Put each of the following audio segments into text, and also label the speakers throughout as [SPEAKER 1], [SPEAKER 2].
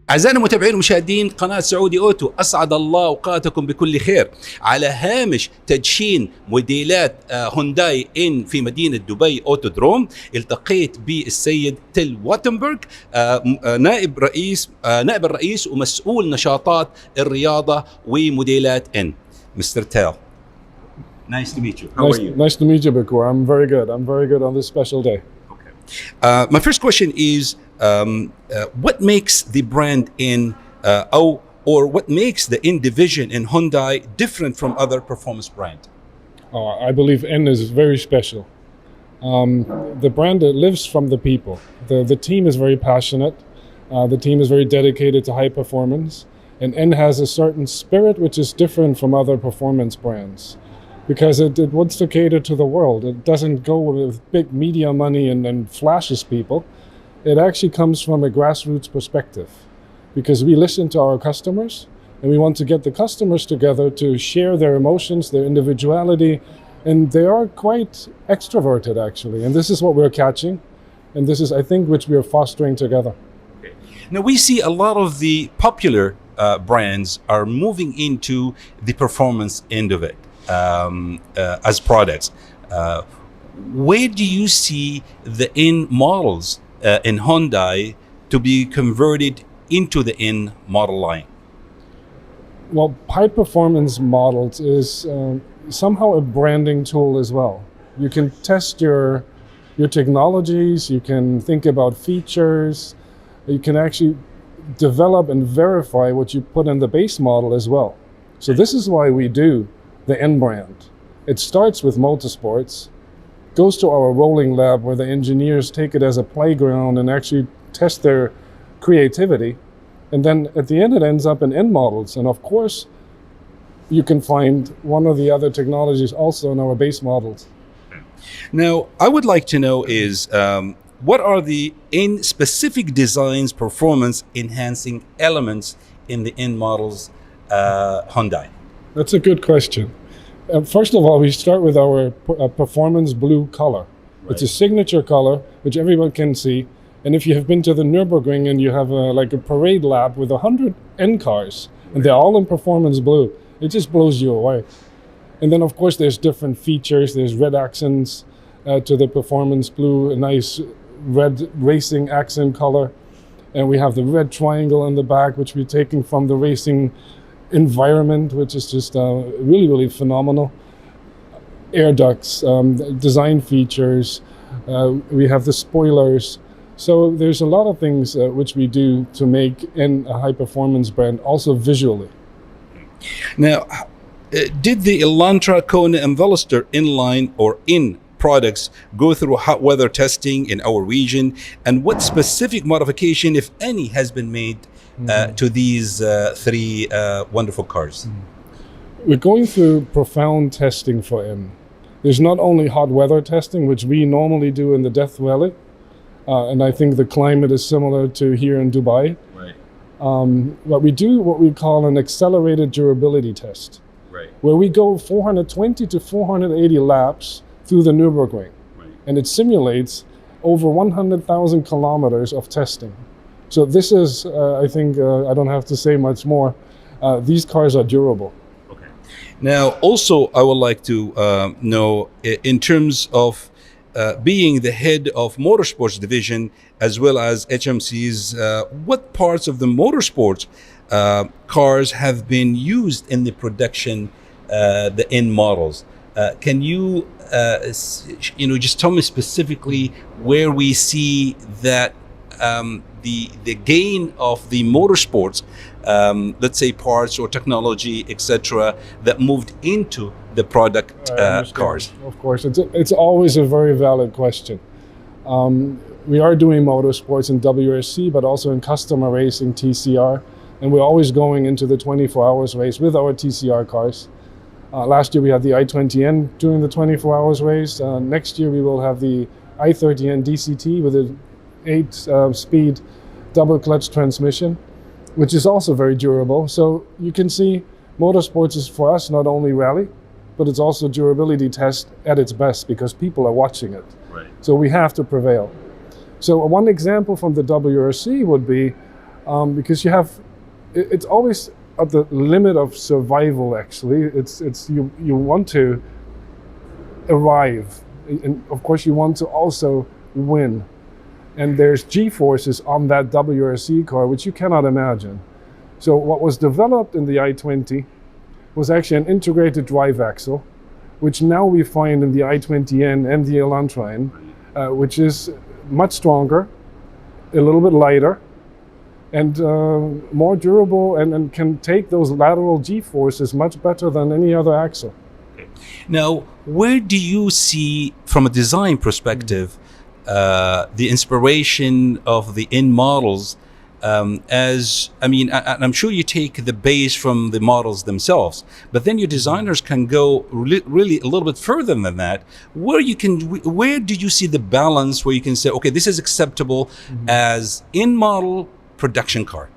[SPEAKER 1] أعزائنا المتابعين ومشاهدين قناة سعودي أوتو، أسعد الله أوقاتكم بكل خير. على هامش تدشين موديلات هيونداي في مدينة دبي أوتودروم، التقيت بالسيد واتينبرج، نائب الرئيس ومسؤول نشاطات الرياضة وموديلات Mr. Tell, nice to meet you. How are you?
[SPEAKER 2] Nice to meet you, Bakur. I'm very good. I'm very good on this special day.
[SPEAKER 1] Okay. My first question is, what makes the brand or what makes the division in Hyundai different from other performance brands?
[SPEAKER 2] I believe N is very special. The brand lives from the people. The team is very passionate. The team is very dedicated to high performance. And N has a certain spirit which is different from other performance brands because it wants to cater to the world. It doesn't go with big media money and flashes people. It actually comes from a grassroots perspective because we listen to our customers and we want to get the customers together to share their emotions, their individuality, and they are quite extroverted actually. And this is what we're catching. And this is, I think, which we are fostering together.
[SPEAKER 1] Okay. Now we see a lot of the popular brands are moving into the performance end of it as products. Where do you see the N models in Hyundai to be converted into the N model line?
[SPEAKER 2] Well, high performance models is somehow a branding tool as well. You can test your technologies, you can think about features, you can actually develop and verify what you put in the base model as well. So this is why we do the N brand. It starts with motorsports, goes to our rolling lab where the engineers take it as a playground and actually test their creativity. And then at the end it ends up in N models. And of course, you can find one of the other technologies also in our base models.
[SPEAKER 1] Now, I would like to know is, what are the N specific designs performance enhancing elements in the N models Hyundai?
[SPEAKER 2] That's a good question. First of all, we start with our performance blue color. Right. It's a signature color which everyone can see. And if you have been to the Nürburgring and you have like a parade lap with 100 N cars and they're all in performance blue, it just blows you away. And then of course there's different features. There's red accents to the performance blue, a nice red racing accent color, and we have the red triangle in the back which we're taking from the racing environment, which is just really, really phenomenal. Air ducts, design features, we have the spoilers. So there's a lot of things which we do to make N a high performance brand, also visually.
[SPEAKER 1] Now, did the Elantra, Wokona and Veloster inline or in products go through hot weather testing in our region, and what specific modification, if any, has been made to these three wonderful cars?
[SPEAKER 2] We're going through profound testing for N. There's not only hot weather testing, which we normally do in the Death Valley, and I think the climate is similar to here in Dubai.
[SPEAKER 1] Right.
[SPEAKER 2] But we do what we call an accelerated durability test,
[SPEAKER 1] right,
[SPEAKER 2] where we go 420 to 480 laps through the Nürburgring, right, and it simulates over 100,000 kilometers of testing. So this is, I think, I don't have to say much more. These cars are durable.
[SPEAKER 1] Okay. Now, also, I would like to know, in terms of being the head of motorsports division as well as HMC's, what parts of the motorsports cars have been used in the production, the N models? Can you, just tell me specifically where we see that the gain of the motorsports, let's say parts or technology, etc., that moved into the product cars?
[SPEAKER 2] Of course, it's always a very valid question. We are doing motorsports in WRC, but also in customer racing, TCR, and we're always going into the 24 hours race with our TCR cars. Last year we had the i20N during the 24 hours race. Next year we will have the i30N DCT with an 8-speed double clutch transmission, which is also very durable. So you can see motorsports is for us not only rally, but it's also durability test at its best because people are watching it.
[SPEAKER 1] Right.
[SPEAKER 2] So we have to prevail. So one example from the WRC would be because you have, it's always at the limit of survival. Actually, it's you want to arrive, and of course you want to also win. And there's G-forces on that WRC car, which you cannot imagine. So what was developed in the i20 was actually an integrated drive axle, which now we find in the i20N and the Elantra N, which is much stronger, a little bit lighter, and more durable, and can take those lateral G-forces much better than any other axle.
[SPEAKER 1] Now, where do you see, from a design perspective, the inspiration of the end models? I'm sure you take the base from the models themselves, but then your designers can go really a little bit further than that. Where do you see the balance where you can say, okay, this is acceptable as in-model production car?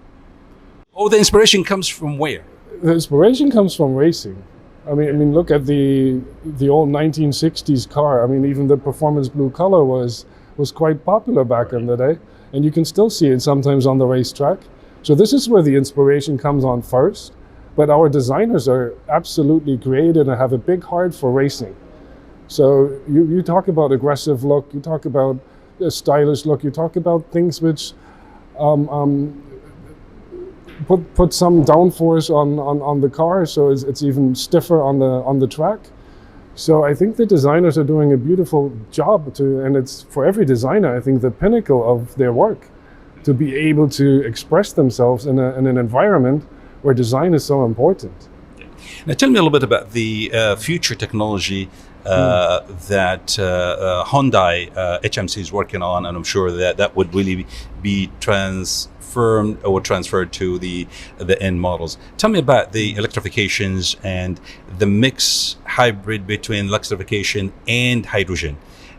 [SPEAKER 1] Oh, the inspiration comes from where?
[SPEAKER 2] The inspiration comes from racing. I mean, look at the old 1960s car. I mean, even the performance blue color was quite popular back in the day. And you can still see it sometimes on the racetrack. So this is where the inspiration comes on first. But our designers are absolutely creative and have a big heart for racing. So you talk about aggressive look, you talk about a stylish look, you talk about things which put some downforce on the car, so it's even stiffer on the track. So I think the designers are doing a beautiful job and it's for every designer, I think, the pinnacle of their work, to be able to express themselves in an environment where design is so important.
[SPEAKER 1] Now tell me a little bit about the future technology that Hyundai HMC is working on, and I'm sure that would really be transferred to the end models. Tell me about the electrifications and the mix hybrid between electrification and hydrogen.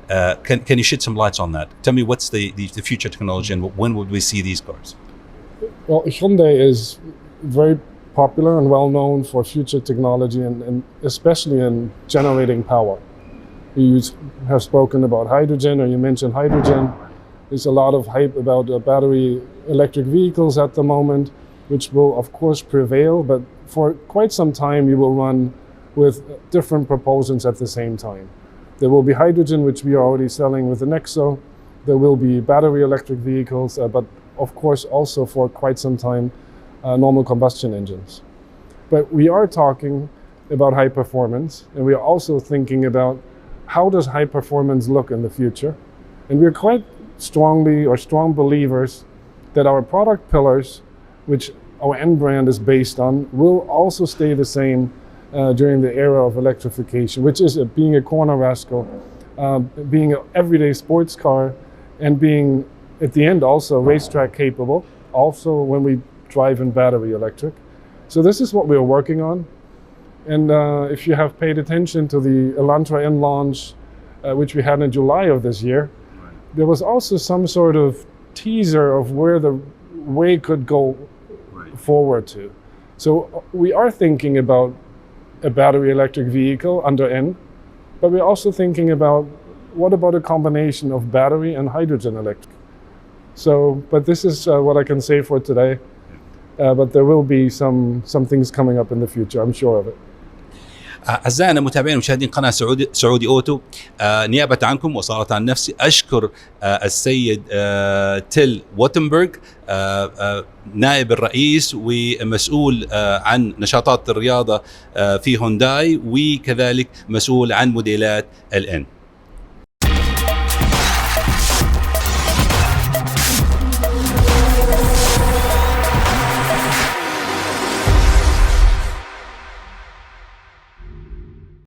[SPEAKER 1] Can you shed some lights on that? Tell me what's the future technology and when would we see these cars?
[SPEAKER 2] Well, Hyundai is very popular and well known for future technology and especially in generating power. You have spoken about hydrogen, or you mentioned hydrogen. There's a lot of hype about battery electric vehicles at the moment, which will of course prevail, but for quite some time you will run with different propulsions at the same time. There will be hydrogen, which we are already selling with the Nexo. There will be battery electric vehicles, but of course also for quite some time normal combustion engines. But we are talking about high performance, and we are also thinking about how does high performance look in the future. And we're quite strong believers that our product pillars, which our N brand is based on, will also stay the same during the era of electrification, which is being a corner rascal, being an everyday sports car, and being at the end also racetrack capable, also when we drive in battery electric. So this is what we're working on. And if you have paid attention to the Elantra N launch, which we had in July of this year, there was also some sort of teaser of where the way could go forward to. So we are thinking about a battery electric vehicle under N, but we're also thinking about what about a combination of battery and hydrogen electric. So, but this is what I can say for today. But there will be some things coming up in the future, I'm sure of it.
[SPEAKER 1] أعزائنا متابعين ومشاهدين قناة سعودي أوتو، نيابة عنكم وصارت عن نفسي أشكر السيد واتينبرج، نائب الرئيس ومسؤول عن نشاطات الرياضة في هيونداي، وكذلك مسؤول عن موديلات الN.